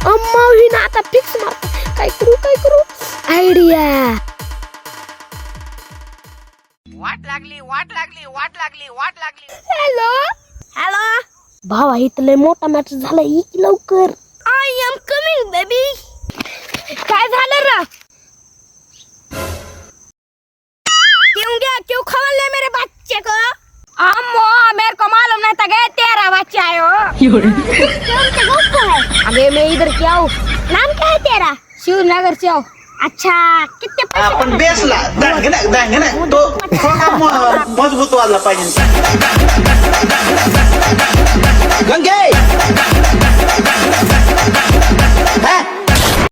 अम्मा ही ना आता फिक्स मार. काय करू आयडिया. वाट लागली. हॅलो भावा इथं मोठा मॅच झाला. इक लवकर. I am coming baby. काय झालं रा? क्यों खवल मेरे बच्चे को? अम्मो मेरे को मालूम नहीं था कि तेरा बच्चा है वो. अबे मैं इधर क्या हूँ. नाम क्या है तेरा? शिवनगर से हूँ. अच्छा कितने पैसे? आपण बेसला दांगना तो थोडा मजबूत वाजला पाहिजे. गंगे